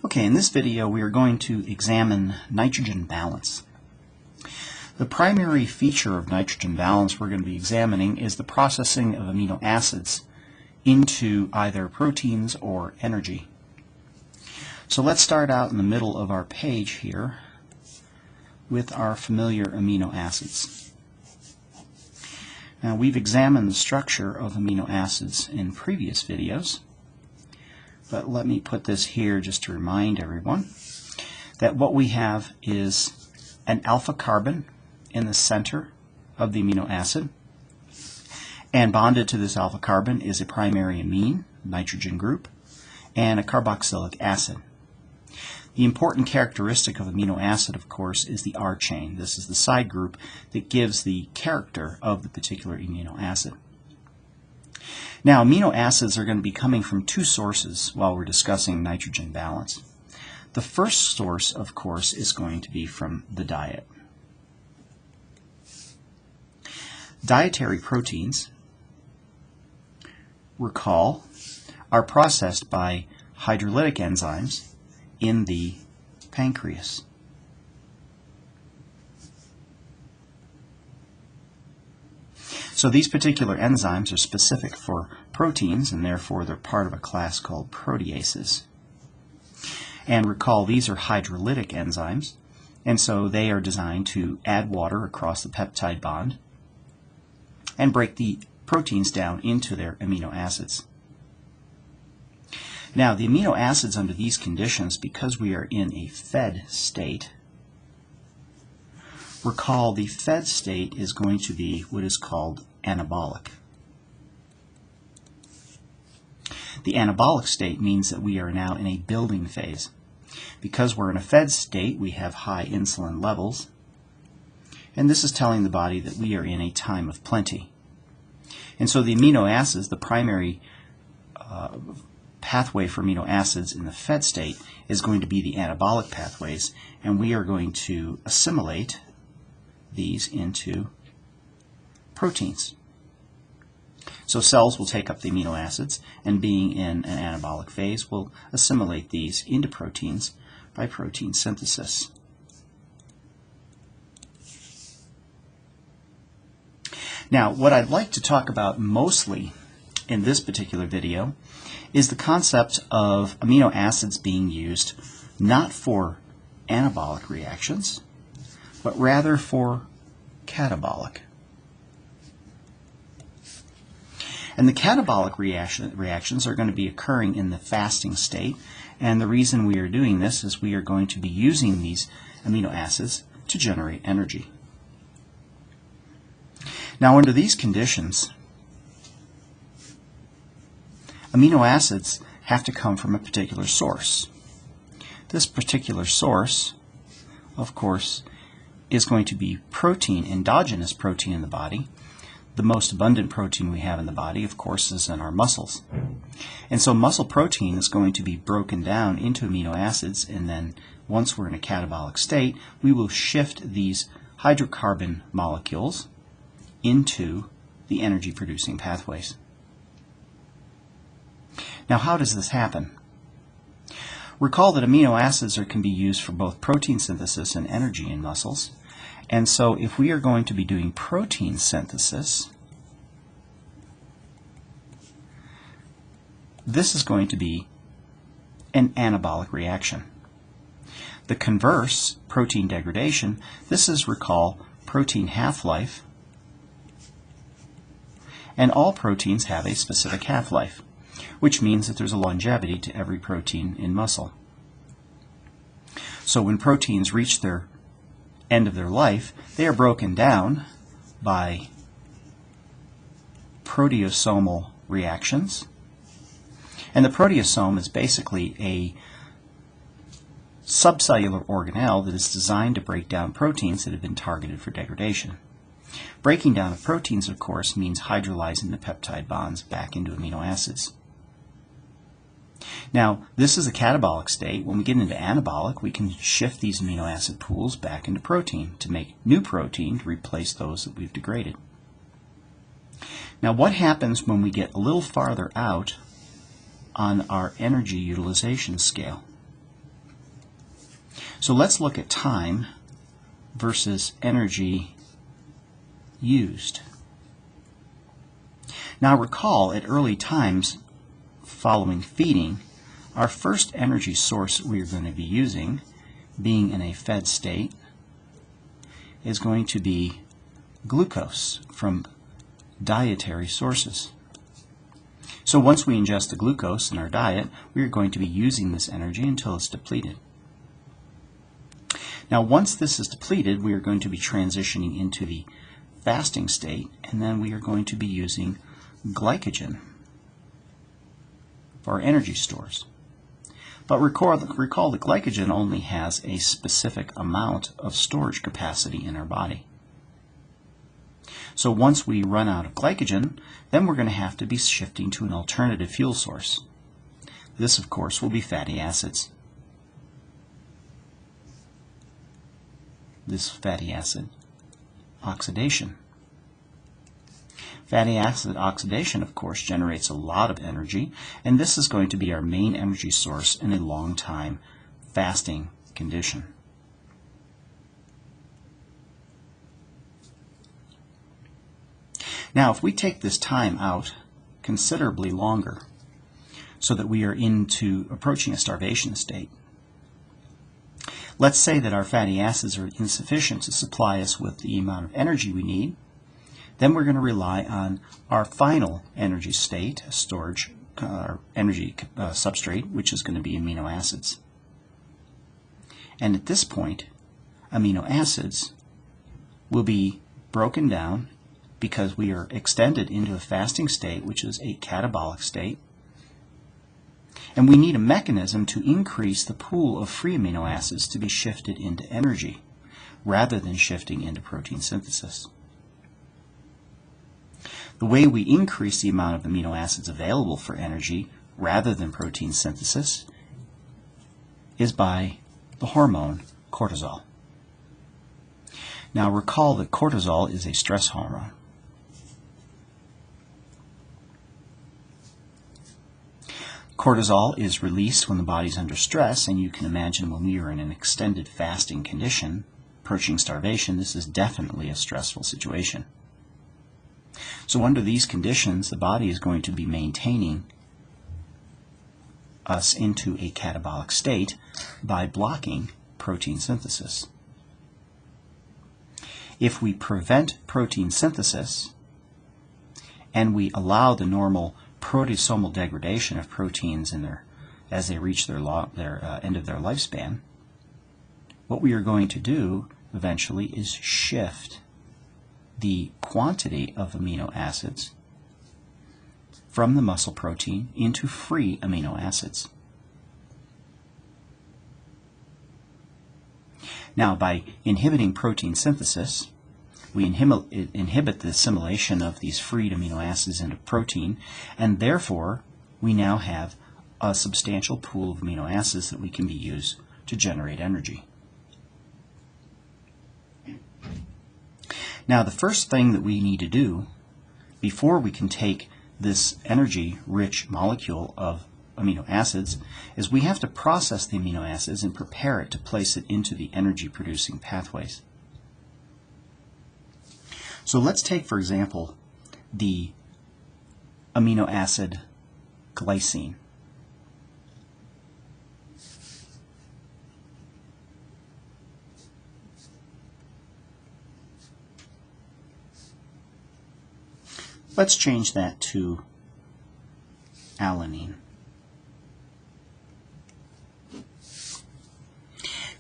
Okay, in this video we are going to examine nitrogen balance. The primary feature of nitrogen balance we're going to be examining is the processing of amino acids into either proteins or energy. So let's start out in the middle of our page here with our familiar amino acids. Now we've examined the structure of amino acids in previous videos, but let me put this here just to remind everyone that what we have is an alpha carbon in the center of the amino acid, and bonded to this alpha carbon is a primary amine, nitrogen group, and a carboxylic acid. The important characteristic of amino acid, of course, is the R chain. This is the side group that gives the character of the particular amino acid. Now, amino acids are going to be coming from two sources while we're discussing nitrogen balance. The first source, of course, is going to be from the diet. Dietary proteins, recall, are processed by hydrolytic enzymes in the pancreas. So these particular enzymes are specific for proteins, and therefore they're part of a class called proteases. And recall, these are hydrolytic enzymes, and so they are designed to add water across the peptide bond and break the proteins down into their amino acids. Now, the amino acids under these conditions, because we are in a fed state, recall the fed state is going to be what is called anabolic. The anabolic state means that we are now in a building phase. Because we're in a fed state, we have high insulin levels, and this is telling the body that we are in a time of plenty. And so the amino acids, the primary pathway for amino acids in the fed state, is going to be the anabolic pathways, and we are going to assimilate these into proteins. So cells will take up the amino acids, and being in an anabolic phase will assimilate these into proteins by protein synthesis. Now, what I'd like to talk about mostly in this particular video is the concept of amino acids being used not for anabolic reactions, but rather for catabolic. And the catabolic reactions are going to be occurring in the fasting state, and the reason we are doing this is we are going to be using these amino acids to generate energy. Now, under these conditions, amino acids have to come from a particular source. This particular source, of course, is going to be protein, endogenous protein in the body. The most abundant protein we have in the body, of course, is in our muscles. And so muscle protein is going to be broken down into amino acids, and then once we're in a catabolic state, we will shift these hydrocarbon molecules into the energy-producing pathways. Now, how does this happen? Recall that amino acids can be used for both protein synthesis and energy in muscles. And so if we are going to be doing protein synthesis, this is going to be an anabolic reaction. The converse, protein degradation, this is, recall, protein half-life, and all proteins have a specific half-life, which means that there's a longevity to every protein in muscle. So when proteins reach their end of their life, they are broken down by proteasomal reactions. And the proteasome is basically a subcellular organelle that is designed to break down proteins that have been targeted for degradation. Breaking down of proteins, of course, means hydrolyzing the peptide bonds back into amino acids. Now, this is a catabolic state. When we get into anabolic, we can shift these amino acid pools back into protein to make new protein to replace those that we've degraded. Now, what happens when we get a little farther out on our energy utilization scale? So let's look at time versus energy used. Now recall, at early times following feeding, our first energy source we're going to be using, being in a fed state, is going to be glucose from dietary sources. So once we ingest the glucose in our diet, we are going to be using this energy until it's depleted. Now once this is depleted, we are going to be transitioning into the fasting state, and then we are going to be using glycogen for our energy stores. But recall that glycogen only has a specific amount of storage capacity in our body. So once we run out of glycogen, then we're going to have to be shifting to an alternative fuel source. This, of course, will be fatty acids. This fatty acid oxidation. Fatty acid oxidation, of course, generates a lot of energy, and this is going to be our main energy source in a long time fasting condition. Now, if we take this time out considerably longer, so that we are approaching a starvation state, let's say that our fatty acids are insufficient to supply us with the amount of energy we need, then we're going to rely on our final energy state, storage, energy substrate, which is going to be amino acids. And at this point, amino acids will be broken down because we are extended into a fasting state, which is a catabolic state. And we need a mechanism to increase the pool of free amino acids to be shifted into energy, rather than shifting into protein synthesis. The way we increase the amount of amino acids available for energy, rather than protein synthesis, is by the hormone cortisol. Now recall that cortisol is a stress hormone. Cortisol is released when the body's under stress, and you can imagine when we are in an extended fasting condition, approaching starvation, this is definitely a stressful situation. So under these conditions, the body is going to be maintaining us into a catabolic state by blocking protein synthesis. If we prevent protein synthesis and we allow the normal proteasomal degradation of proteins as they reach their end of their lifespan, what we are going to do eventually is shift the quantity of amino acids from the muscle protein into free amino acids. Now, by inhibiting protein synthesis, we inhibit the assimilation of these freed amino acids into protein, and therefore we now have a substantial pool of amino acids that we can be used to generate energy. Now, the first thing that we need to do before we can take this energy-rich molecule of amino acids is we have to process the amino acids and prepare it to place it into the energy-producing pathways. So let's take, for example, the amino acid glycine. Let's change that to alanine.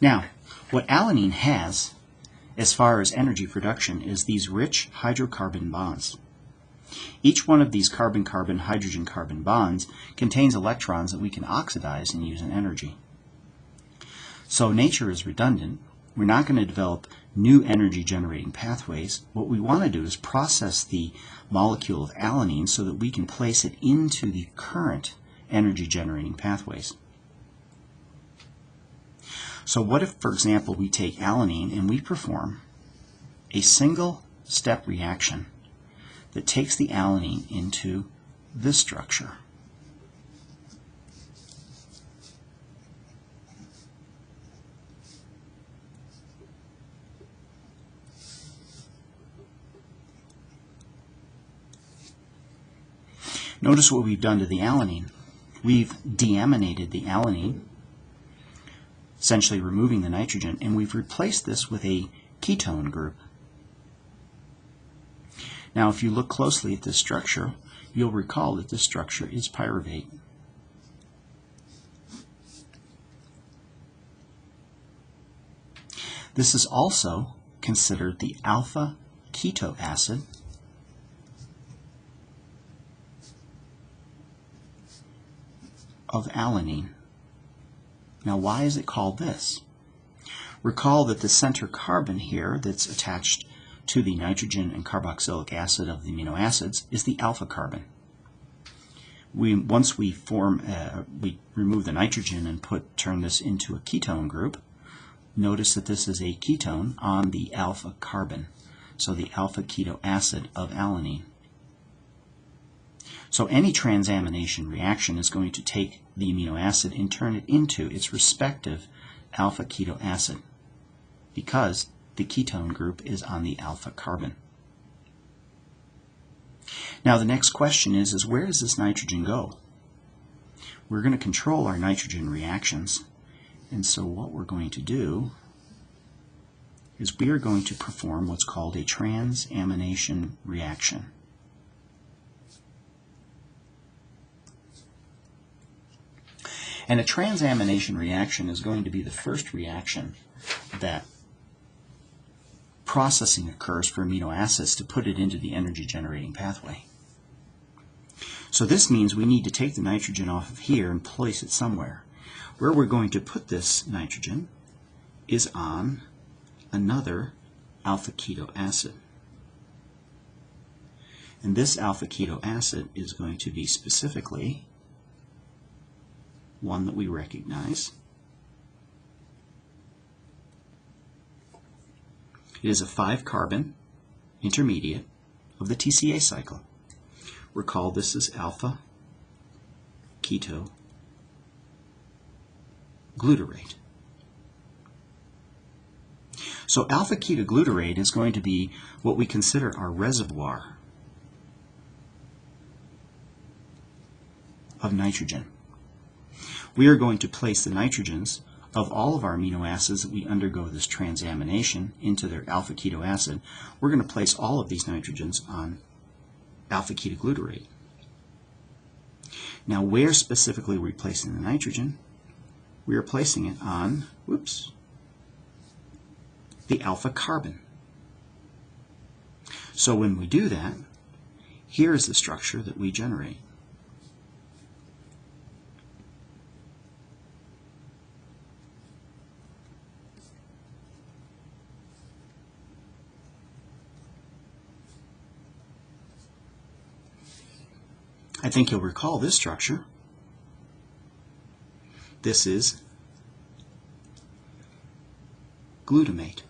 Now, what alanine has as far as energy production is these rich hydrocarbon bonds. Each one of these carbon-carbon, hydrogen-carbon bonds contains electrons that we can oxidize and use in energy. So nature is redundant. We're not going to develop new energy-generating pathways. What we want to do is process the molecule of alanine so that we can place it into the current energy-generating pathways. So what if, for example, we take alanine and we perform a single-step reaction that takes the alanine into this structure? Notice what we've done to the alanine. We've deaminated the alanine, essentially removing the nitrogen, and we've replaced this with a ketone group. Now, if you look closely at this structure, you'll recall that this structure is pyruvate. This is also considered the alpha keto acid of alanine. Now, why is it called this? Recall that the center carbon here that's attached to the nitrogen and carboxylic acid of the amino acids is the alpha carbon. Once we remove the nitrogen and turn this into a ketone group, notice that this is a ketone on the alpha carbon, so the alpha keto acid of alanine. So any transamination reaction is going to take the amino acid and turn it into its respective alpha keto acid, because the ketone group is on the alpha carbon. Now the next question is where does this nitrogen go? We're going to control our nitrogen reactions, and so what we're going to do is we are going to perform what's called a transamination reaction. And a transamination reaction is going to be the first reaction that processing occurs for amino acids to put it into the energy generating pathway. So this means we need to take the nitrogen off of here and place it somewhere. Where we're going to put this nitrogen is on another alpha keto acid. And this alpha keto acid is going to be specifically one that we recognize. It is a 5-carbon intermediate of the TCA cycle. Recall this is alpha keto glutarate. So alpha keto glutarate is going to be what we consider our reservoir of nitrogen. We are going to place the nitrogens of all of our amino acids that we undergo this transamination into their alpha keto acid. We're going to place all of these nitrogens on alpha keto glutarate. Now, where specifically are we placing the nitrogen? We are placing it on, the alpha carbon. So when we do that, here is the structure that we generate. I think you'll recall this structure. This is glutamate.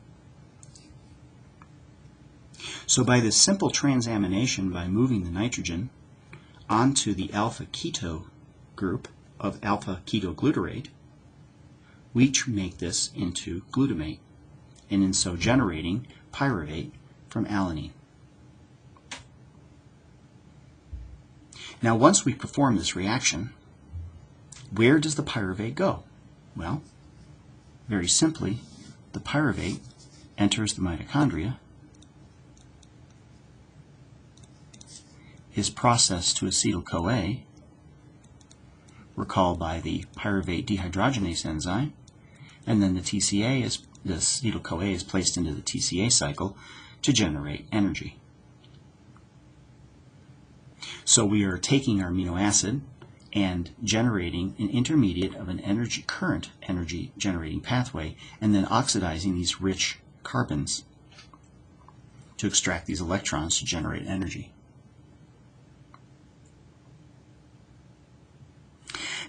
So by this simple transamination, by moving the nitrogen onto the alpha keto group of alpha keto glutarate, we make this into glutamate, and in so generating pyruvate from alanine. Now, once we perform this reaction, where does the pyruvate go? Well, very simply, the pyruvate enters the mitochondria, is processed to acetyl-CoA, recall by the pyruvate dehydrogenase enzyme, and then the acetyl-CoA is placed into the TCA cycle to generate energy. So we are taking our amino acid and generating an intermediate of an current energy generating pathway, and then oxidizing these rich carbons to extract these electrons to generate energy.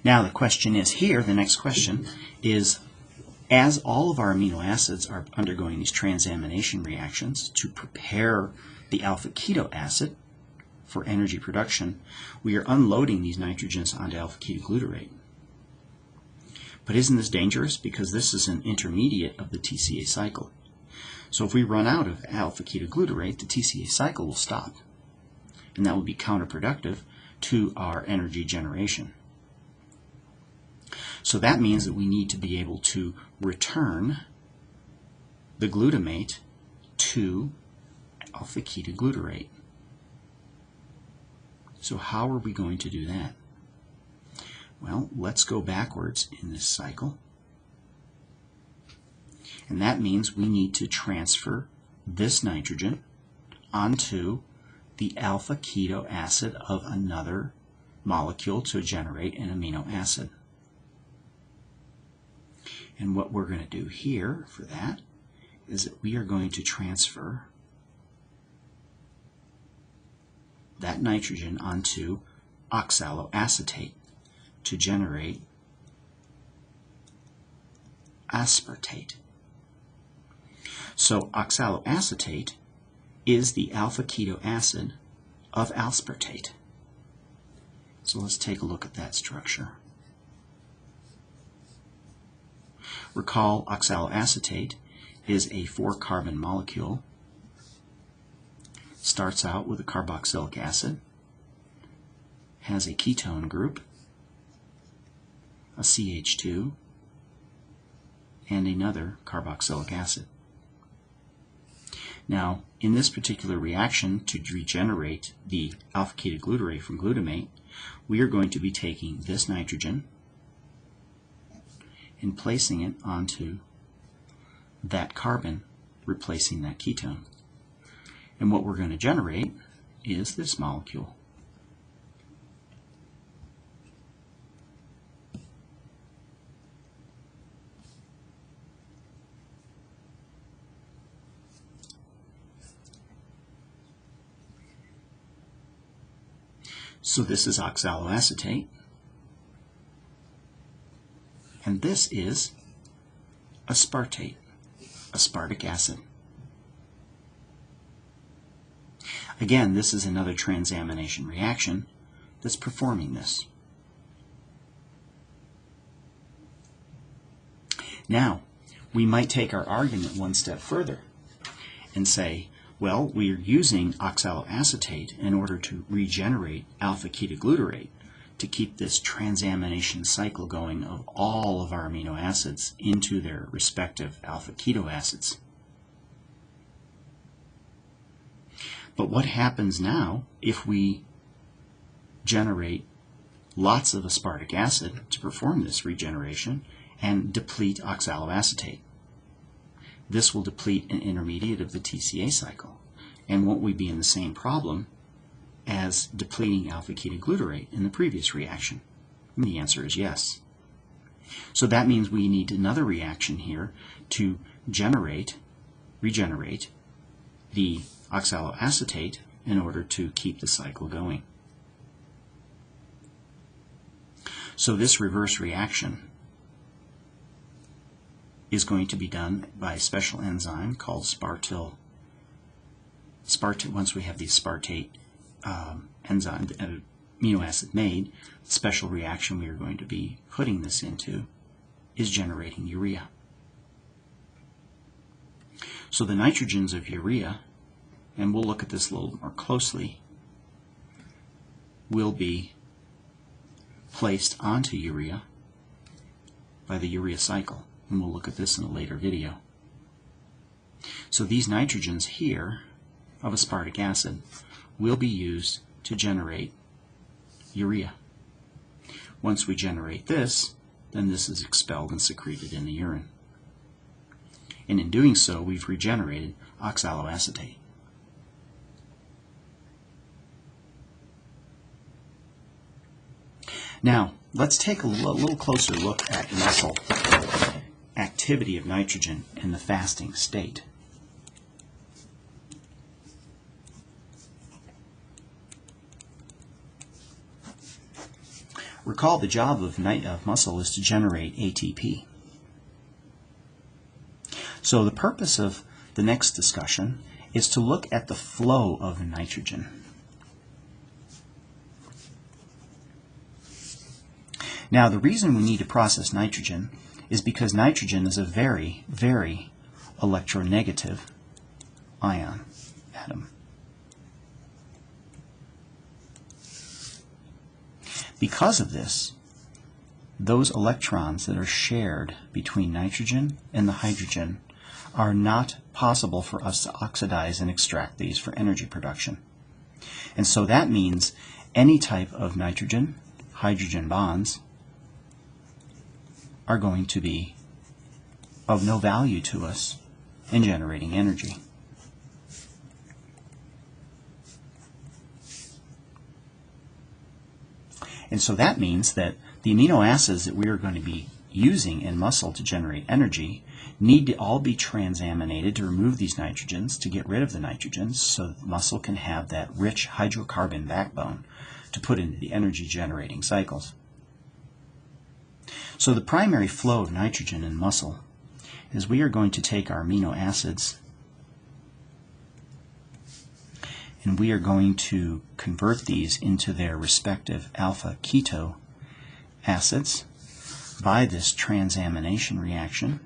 Now the question is here, the next question is, as all of our amino acids are undergoing these transamination reactions to prepare the alpha keto acid for energy production, we are unloading these nitrogens onto alpha keto glutarate. But isn't this dangerous? Because this is an intermediate of the TCA cycle. So if we run out of alpha keto glutarate, the TCA cycle will stop. And that would be counterproductive to our energy generation. So that means that we need to be able to return the glutamate to alpha-ketoglutarate. So how are we going to do that? Well, let's go backwards in this cycle. And that means we need to transfer this nitrogen onto the alpha-keto acid of another molecule to generate an amino acid. And what we're going to do here for that is that we are going to transfer that nitrogen onto oxaloacetate to generate aspartate. So oxaloacetate is the alpha-keto acid of aspartate. So let's take a look at that structure. Recall, oxaloacetate is a 4-carbon molecule. Starts out with a carboxylic acid, has a ketone group, a CH2, and another carboxylic acid. Now, in this particular reaction to regenerate the alpha-ketoglutarate from glutamate, we are going to be taking this nitrogen and placing it onto that carbon, replacing that ketone. And what we're going to generate is this molecule. So this is oxaloacetate, and this is aspartate, aspartic acid. Again, this is another transamination reaction that's performing this. Now, we might take our argument one step further and say, well, we are using oxaloacetate in order to regenerate alpha-ketoglutarate to keep this transamination cycle going of all of our amino acids into their respective alpha-keto acids. But what happens now if we generate lots of aspartic acid to perform this regeneration and deplete oxaloacetate? This will deplete an intermediate of the TCA cycle. And won't we be in the same problem as depleting alpha-ketoglutarate in the previous reaction? And the answer is yes. So that means we need another reaction here to regenerate the oxaloacetate in order to keep the cycle going. So this reverse reaction is going to be done by a special enzyme called spartyl. Once we have the aspartate enzyme, the amino acid made, the special reaction we are going to be putting this into is generating urea. So the nitrogens of urea, and we'll look at this a little more closely, will be placed onto urea by the urea cycle. And we'll look at this in a later video. So these nitrogens here of aspartic acid will be used to generate urea. Once we generate this, then this is expelled and secreted in the urine. And in doing so, we've regenerated oxaloacetate. Now, let's take a little closer look at muscle activity of nitrogen in the fasting state. Recall, the job of muscle is to generate ATP. So the purpose of the next discussion is to look at the flow of nitrogen. Now, the reason we need to process nitrogen is because nitrogen is a very, very electronegative ion atom. Because of this, those electrons that are shared between nitrogen and the hydrogen are not possible for us to oxidize and extract these for energy production. And so that means any type of nitrogen-hydrogen bonds are going to be of no value to us in generating energy. And so that means that the amino acids that we are going to be using in muscle to generate energy need to all be transaminated to remove these nitrogens, to get rid of the nitrogens, so that the muscle can have that rich hydrocarbon backbone to put into the energy generating cycles. So the primary flow of nitrogen in muscle is we are going to take our amino acids and we are going to convert these into their respective alpha keto acids by this transamination reaction.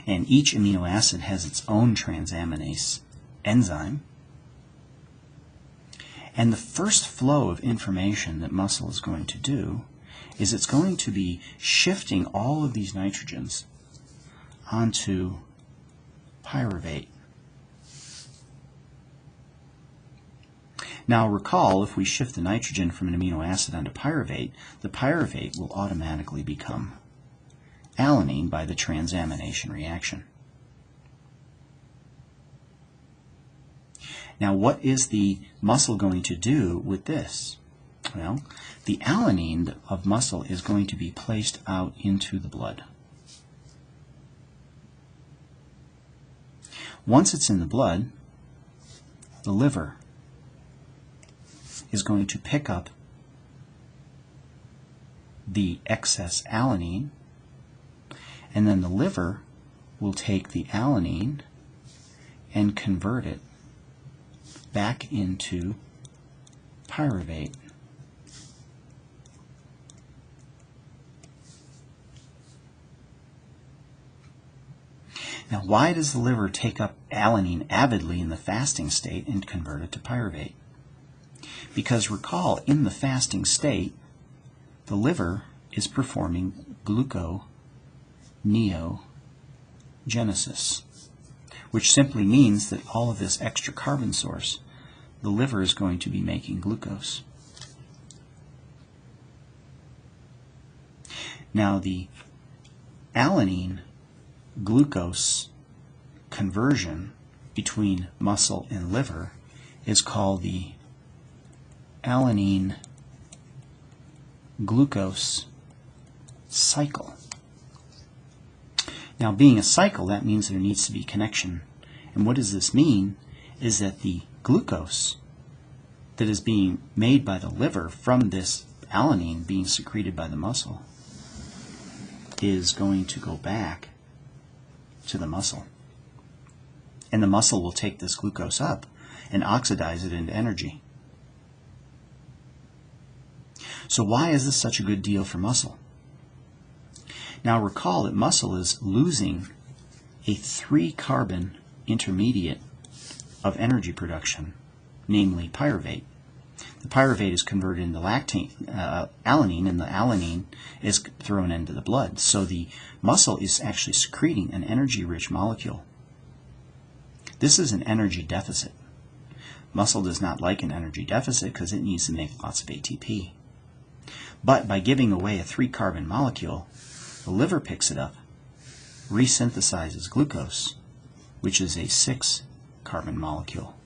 And each amino acid has its own transaminase enzyme. And the first flow of information that muscle is going to do is it's going to be shifting all of these nitrogens onto pyruvate. Now recall, if we shift the nitrogen from an amino acid onto pyruvate, the pyruvate will automatically become alanine by the transamination reaction. Now what is the muscle going to do with this? Well, the alanine of muscle is going to be placed out into the blood. Once it's in the blood, the liver is going to pick up the excess alanine, and then the liver will take the alanine and convert it back into pyruvate. Now, why does the liver take up alanine avidly in the fasting state and convert it to pyruvate? Because recall, in the fasting state, the liver is performing gluconeogenesis, which simply means that all of this extra carbon source, the liver is going to be making glucose. Now, the alanine glucose conversion between muscle and liver is called the alanine glucose cycle. Now, being a cycle, that means there needs to be connection. And what does this mean? Is that the glucose that is being made by the liver from this alanine being secreted by the muscle is going to go back to the muscle. And the muscle will take this glucose up and oxidize it into energy. So why is this such a good deal for muscle? Now recall that muscle is losing a 3-carbon intermediate of energy production, namely pyruvate. The pyruvate is converted into alanine, and the alanine is thrown into the blood. So the muscle is actually secreting an energy-rich molecule. This is an energy deficit. Muscle does not like an energy deficit because it needs to make lots of ATP. But by giving away a 3-carbon molecule, the liver picks it up, resynthesizes glucose, which is a 6-carbon molecule.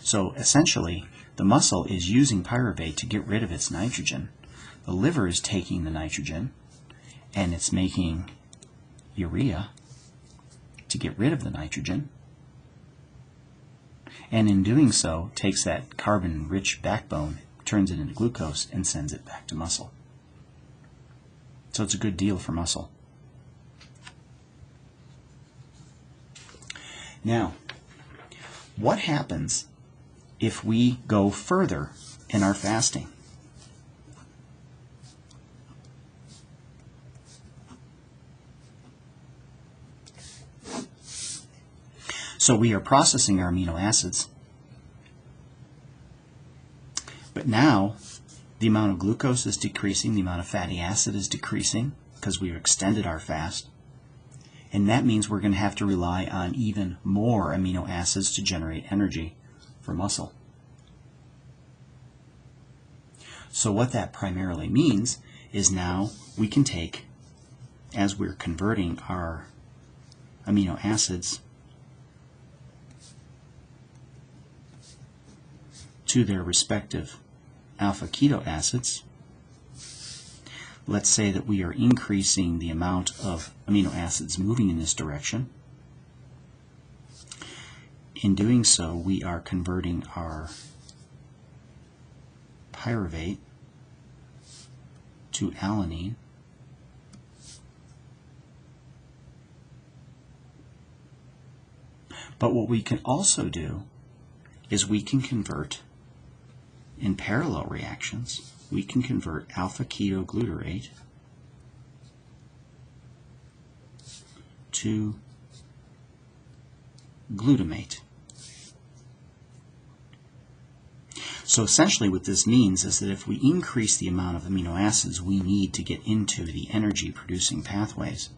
So essentially, the muscle is using pyruvate to get rid of its nitrogen. The liver is taking the nitrogen and it's making urea to get rid of the nitrogen. And in doing so, takes that carbon-rich backbone, turns it into glucose, and sends it back to muscle. So it's a good deal for muscle. Now, what happens if we go further in our fasting? So we are processing our amino acids, but now the amount of glucose is decreasing, the amount of fatty acid is decreasing because we've extended our fast, and that means we're going to have to rely on even more amino acids to generate energy for muscle. So what that primarily means is now we can take, as we're converting our amino acids to their respective alpha keto acids, let's say that we are increasing the amount of amino acids moving in this direction. In doing so, we are converting our pyruvate to alanine, but what we can also do is we can convert, in parallel reactions, we can convert alpha ketoglutarate to glutamate. So essentially what this means is that if we increase the amount of amino acids we need to get into the energy producing pathways,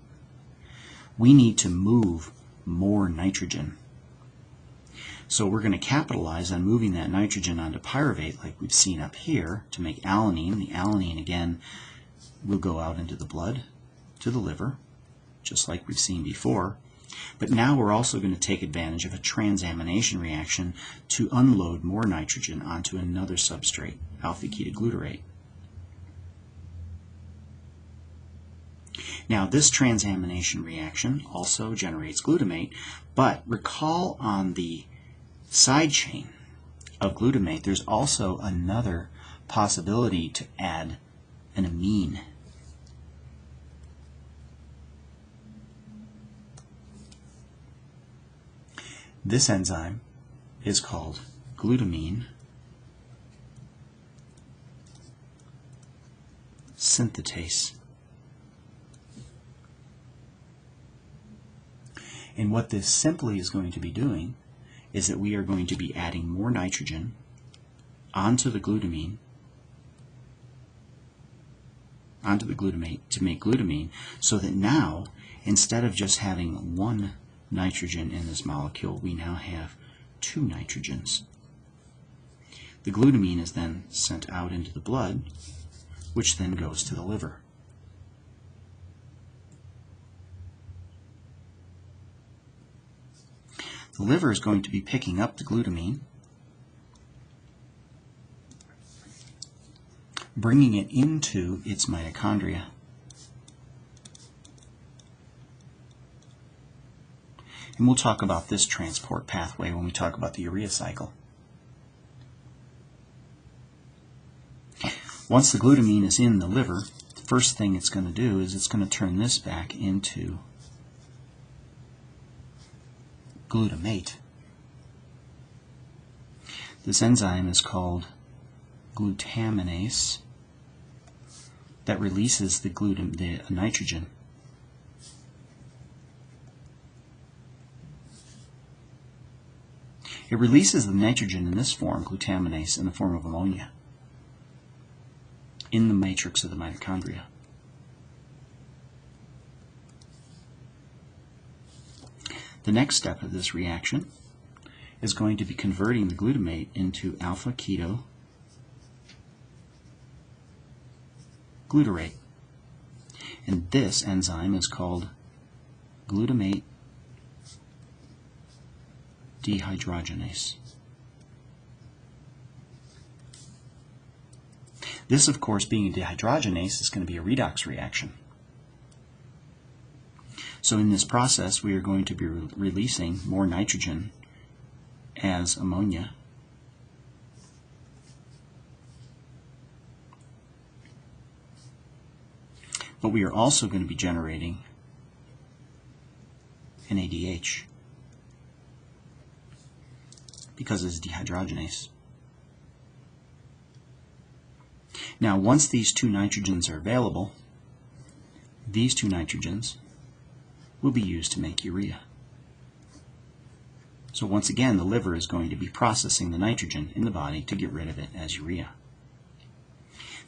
we need to move more nitrogen. So we're going to capitalize on moving that nitrogen onto pyruvate like we've seen up here to make alanine. The alanine again will go out into the blood to the liver, just like we've seen before. But now we're also going to take advantage of a transamination reaction to unload more nitrogen onto another substrate, alpha ketoglutarate. Now this transamination reaction also generates glutamate, but recall on the side chain of glutamate there's also another possibility to add an amine. This enzyme is called glutamine synthetase. And what this simply is going to be doing is that we are going to be adding more nitrogen onto the glutamate to make glutamine, so that now instead of just having one nitrogen in this molecule, we now have two nitrogens. The glutamine is then sent out into the blood, which then goes to the liver. The liver is going to be picking up the glutamine, bringing it into its mitochondria. And we'll talk about this transport pathway when we talk about the urea cycle. Once the glutamine is in the liver, the first thing it's going to do is it's going to turn this back into glutamate. This enzyme is called glutaminase that releases the nitrogen. It releases the nitrogen in this form, glutaminase, in the form of ammonia in the matrix of the mitochondria. The next step of this reaction is going to be converting the glutamate into alpha ketoglutarate. And this enzyme is called glutamate dehydrogenase. This, of course, being a dehydrogenase, is going to be a redox reaction. So in this process, we are going to be releasing more nitrogen as ammonia. But we are also going to be generating NADH because it's dehydrogenase. Now, once these two nitrogens are available, these two nitrogens will be used to make urea. So once again, the liver is going to be processing the nitrogen in the body to get rid of it as urea.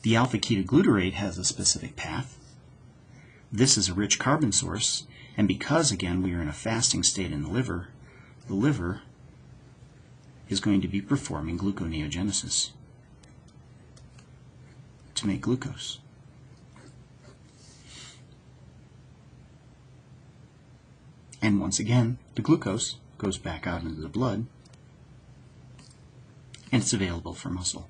The alpha-ketoglutarate has a specific path. This is a rich carbon source, and because, again, we are in a fasting state in the liver is going to be performing gluconeogenesis to make glucose. And once again, the glucose goes back out into the blood, and it's available for muscle.